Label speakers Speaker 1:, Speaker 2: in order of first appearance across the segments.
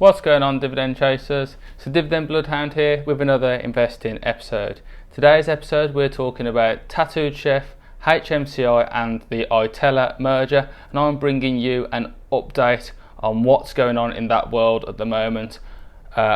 Speaker 1: What's going on, dividend chasers? So Dividend Bloodhound here with another investing episode. Today's episode we're talking about Tattooed Chef, FMCI and the Ittella merger, and I'm bringing you an update on what's going on in that world at the moment.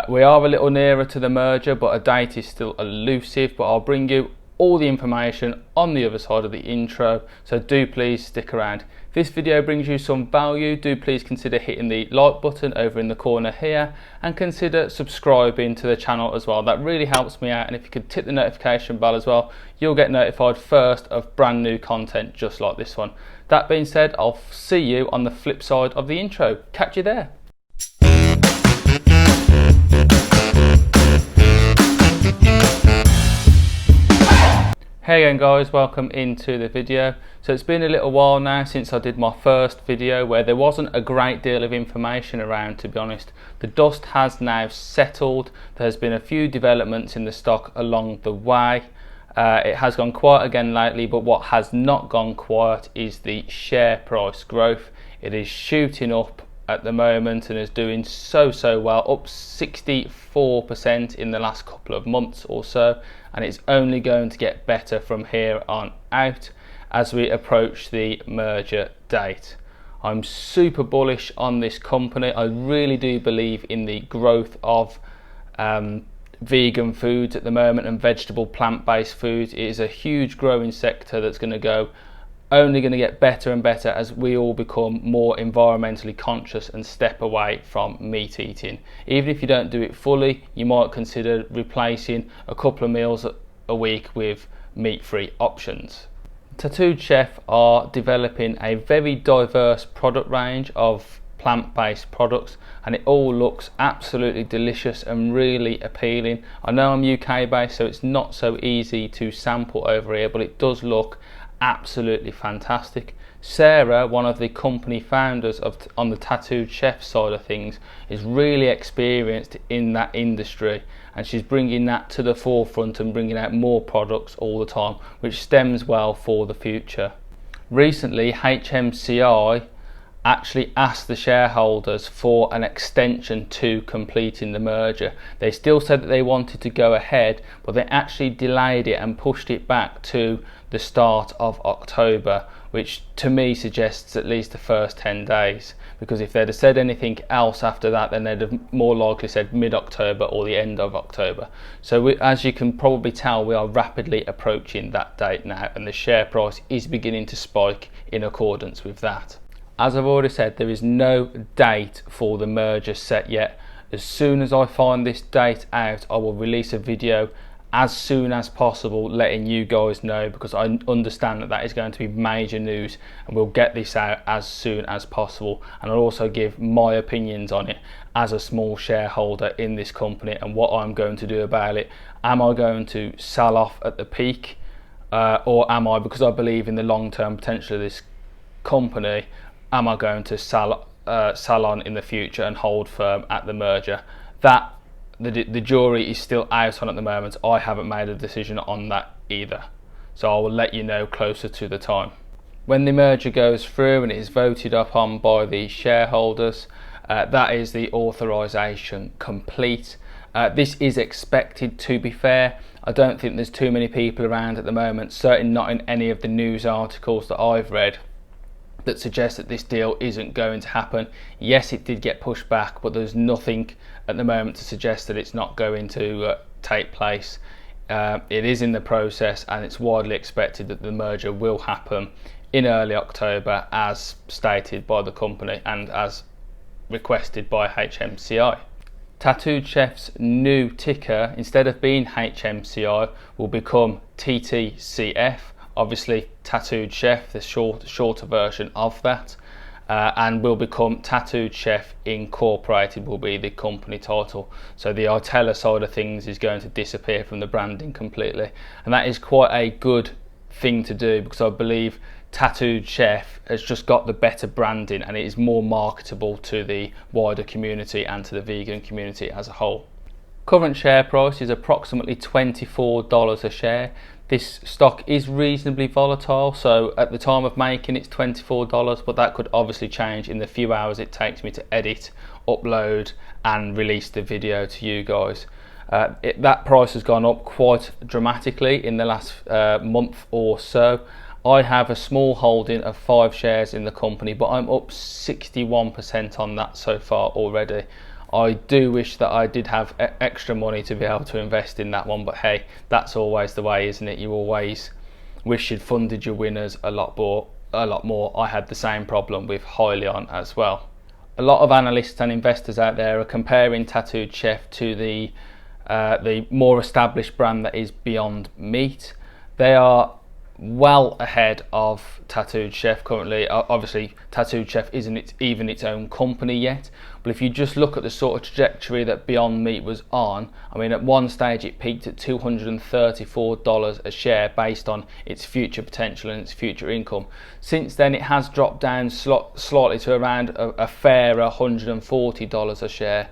Speaker 1: We are a little nearer to the merger, but a date is still elusive, but I'll bring you all the information on the other side of the intro, so do please stick around. If this video brings you some value, do please consider hitting the like button over in the corner here and consider subscribing to the channel as well. That really helps me out, and if you could tick the notification bell as well, you'll get notified first of brand new content just like this one. That being said, I'll see you on the flip side of the intro. Catch you there. Hey again guys, welcome into the video. So it's been a little while now since I did my first video where there wasn't a great deal of information around, to be honest. The dust has now settled. There's been a few developments in the stock along the way. It has gone quiet again lately, but what has not gone quiet is the share price growth. It is shooting up at the moment and is doing so well, up 64% in the last couple of months or so, and it's only going to get better from here on out as we approach the merger date. I'm super bullish on this company. I really do believe in the growth of vegan foods at the moment and vegetable plant-based foods. It is a huge growing sector that's only going to get better and better as we all become more environmentally conscious and step away from meat eating. Even if you don't do it fully, you might consider replacing a couple of meals a week with meat-free options. Tattooed Chef are developing a very diverse product range of plant-based products, and it all looks absolutely delicious and really appealing. I know I'm UK based, so it's not so easy to sample over here, but it does look absolutely fantastic. Sarah, one of the company founders on the Tattooed Chef side of things, is really experienced in that industry, and she's bringing that to the forefront and bringing out more products all the time, which stems well for the future. Recently, FMCI actually asked the shareholders for an extension to completing the merger. They still said that they wanted to go ahead, but they actually delayed it and pushed it back to the start of October, which to me suggests at least the first 10 days, because if they'd have said anything else after that, then they'd have more likely said mid-October or the end of October. So as you can probably tell, we are rapidly approaching that date now, and the share price is beginning to spike in accordance with that. As I've already said, there is no date for the merger set yet. As soon as I find this date out, I will release a video as soon as possible letting you guys know, because I understand that is going to be major news, and we'll get this out as soon as possible. And I'll also give my opinions on it as a small shareholder in this company and what I'm going to do about it. Am I going to sell off at the peak, or am I, because I believe in the long-term potential of this company, am I going to sell on in the future and hold firm at the merger? That the jury is still out on at the moment. I haven't made a decision on that either, so I will let you know closer to the time. When the merger goes through and it is voted upon by the shareholders, that is the authorisation complete. This is expected, to be fair. I don't think there's too many people around at the moment, certainly not in any of the news articles that I've read, that suggests that this deal isn't going to happen. Yes, it did get pushed back, but there's nothing at the moment to suggest that it's not going to take place. It is in the process, and it's widely expected that the merger will happen in early October, as stated by the company and as requested by FMCI. Tattooed Chef's new ticker, instead of being FMCI, will become TTCF. Obviously Tattooed Chef, the shorter version of that, and will become Tattooed Chef Incorporated will be the company title. So the Ittella side of things is going to disappear from the branding completely, and that is quite a good thing to do, because I believe Tattooed Chef has just got the better branding and it is more marketable to the wider community and to the vegan community as a whole. Current share price is approximately $24 a share. This stock is reasonably volatile, so at the time of making it's $24, but that could obviously change in the few hours it takes me to edit, upload and release the video to you guys. That price has gone up quite dramatically in the last month or so. I have a small holding of 5 shares in the company, but I'm up 61% on that so far already. I do wish that I did have extra money to be able to invest in that one, but hey, that's always the way, isn't it? You always wish you'd funded your winners a lot more. I had the same problem with Hyliion as well. A lot of analysts and investors out there are comparing Tattooed Chef to the more established brand that is Beyond Meat. They are well ahead of Tattooed Chef currently. Obviously Tattooed Chef isn't even its own company yet, but if you just look at the sort of trajectory that Beyond Meat was on, I mean, at one stage it peaked at $234 a share based on its future potential and its future income. Since then it has dropped down slightly to around a fairer $140 a share.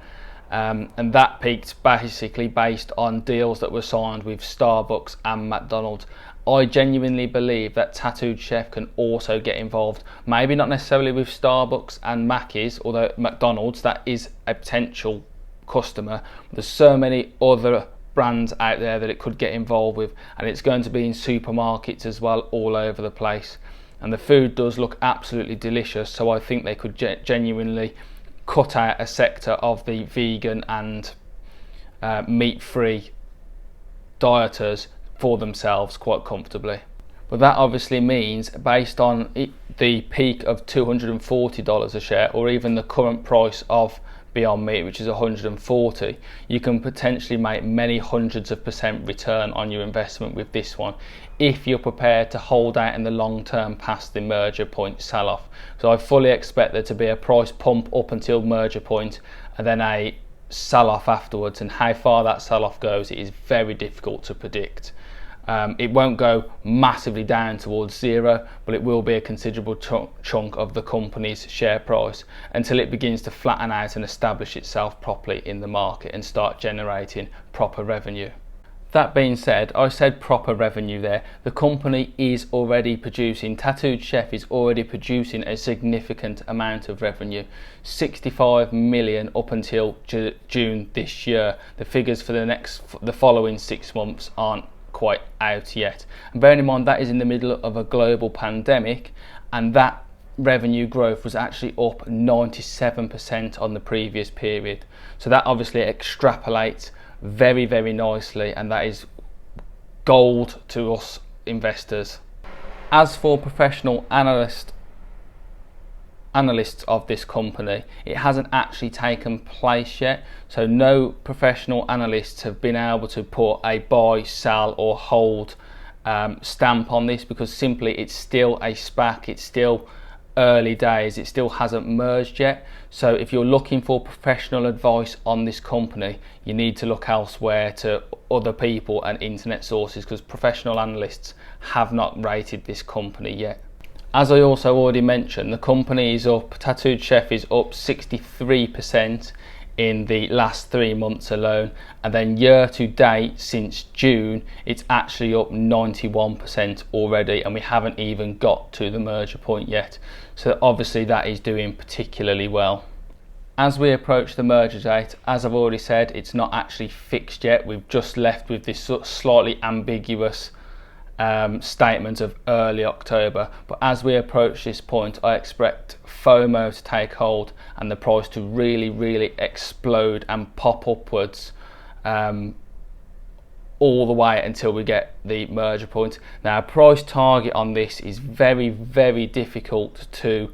Speaker 1: And that peaked basically based on deals that were signed with Starbucks and McDonald's. I genuinely believe that Tattooed Chef can also get involved, maybe not necessarily with Starbucks and Mackey's, although McDonald's, that is a potential customer. There's so many other brands out there that it could get involved with, and it's going to be in supermarkets as well, all over the place. And the food does look absolutely delicious, so I think they could genuinely cut out a sector of the vegan and meat-free dieters for themselves quite comfortably. But that obviously means, based on the peak of $240 a share, or even the current price of Beyond Meat, which is $140, you can potentially make many hundreds of % return on your investment with this one, if you're prepared to hold out in the long term past the merger point sell-off. So I fully expect there to be a price pump up until merger point, and then a sell-off afterwards, and how far that sell-off goes, it is very difficult to predict. It won't go massively down towards zero, but it will be a considerable chunk of the company's share price until it begins to flatten out and establish itself properly in the market and start generating proper revenue. That being said, I said proper revenue there. The company is already producing, Tattooed Chef is already producing a significant amount of revenue, 65 million up until June this year. The figures for the following 6 months aren't quite out yet, and bearing in mind that is in the middle of a global pandemic, and that revenue growth was actually up 97% on the previous period. So that obviously extrapolates very, very nicely, and that is gold to us investors. As for professional analysts of this company, it hasn't actually taken place yet, so no professional analysts have been able to put a buy, sell or hold stamp on this, because simply it's still a SPAC, it's still early days, it still hasn't merged yet. So if you're looking for professional advice on this company, you need to look elsewhere, to other people and internet sources, because professional analysts have not rated this company yet. As I also already mentioned, the company is up, Tattooed Chef is up 63% in the last 3 months alone, and then year to date since June it's actually up 91% already, and we haven't even got to the merger point yet. So obviously that is doing particularly well. As we approach the merger date, as I've already said, it's not actually fixed yet. We've just left with this slightly ambiguous statement of early October, but as we approach this point, I expect FOMO to take hold and the price to really explode and pop upwards all the way until we get the merger point. Now, a price target on this is very difficult to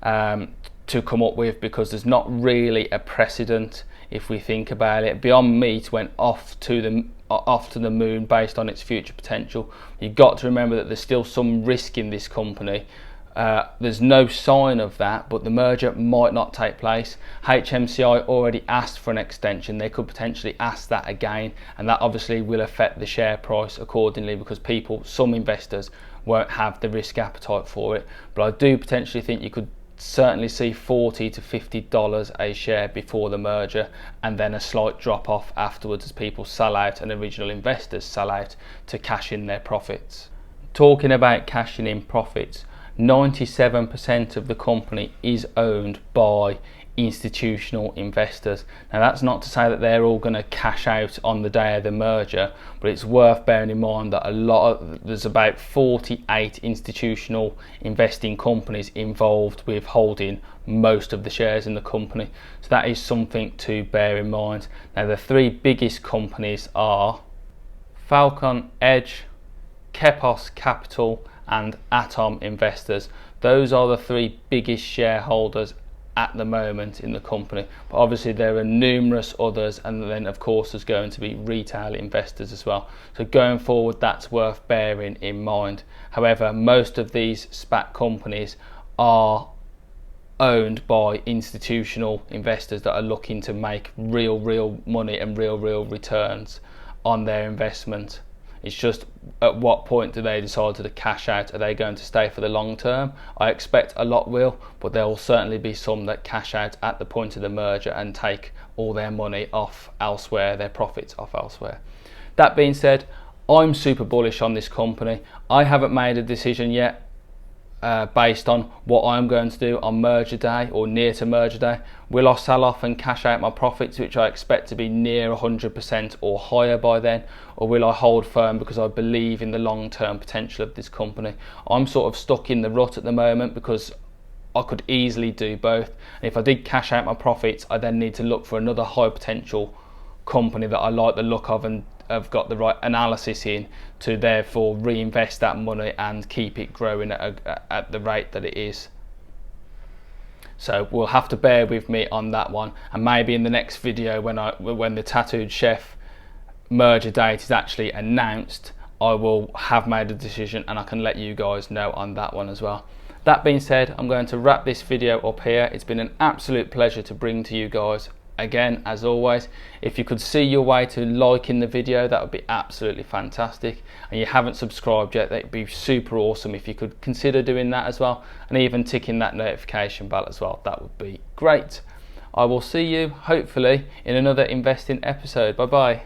Speaker 1: come up with, because there's not really a precedent. If we think about it, Beyond Meat went off to the moon based on its future potential. You've got to remember that there's still some risk in this company. There's no sign of that, but the merger might not take place. HMCI already asked for an extension. They could potentially ask that again, and that obviously will affect the share price accordingly, because some investors won't have the risk appetite for it. But I do potentially think you could certainly see $40 to $50 a share before the merger, and then a slight drop off afterwards as people sell out and original investors sell out to cash in their profits. Talking about cashing in profits, 97% of the company is owned by institutional investors. Now that's not to say that they're all going to cash out on the day of the merger, but it's worth bearing in mind that there's about 48 institutional investing companies involved with holding most of the shares in the company, so that is something to bear in mind. Now the three biggest companies are Falcon Edge, Kepos Capital and Atom Investors. Those are the three biggest shareholders at the moment in the company, but obviously there are numerous others, and then of course there's going to be retail investors as well, so going forward that's worth bearing in mind. However, most of these SPAC companies are owned by institutional investors that are looking to make real money and real returns on their investment. It's just at what point do they decide to cash out? Are they going to stay for the long term? I expect a lot will, but there will certainly be some that cash out at the point of the merger and take all their money off elsewhere, their profits off elsewhere. That being said, I'm super bullish on this company. I haven't made a decision yet based on what I'm going to do on merger day or near to merger day. Will I sell off and cash out my profits, which I expect to be near 100% or higher by then, or will I hold firm because I believe in the long-term potential of this company? I'm sort of stuck in the rut at the moment because I could easily do both, and if I did cash out my profits, I then need to look for another high potential company that I like the look of and have got the right analysis in to therefore reinvest that money and keep it growing at the rate that it is. So we'll have to bear with me on that one, and maybe in the next video when the Tattooed Chef merger date is actually announced, I will have made a decision and I can let you guys know on that one as well. That being said, I'm going to wrap this video up here. It's been an absolute pleasure to bring to you guys. Again, as always, if you could see your way to liking the video, that would be absolutely fantastic, and you haven't subscribed yet, that would be super awesome if you could consider doing that as well, and even ticking that notification bell as well. That would be great. I will see you hopefully in another investing episode. Bye bye.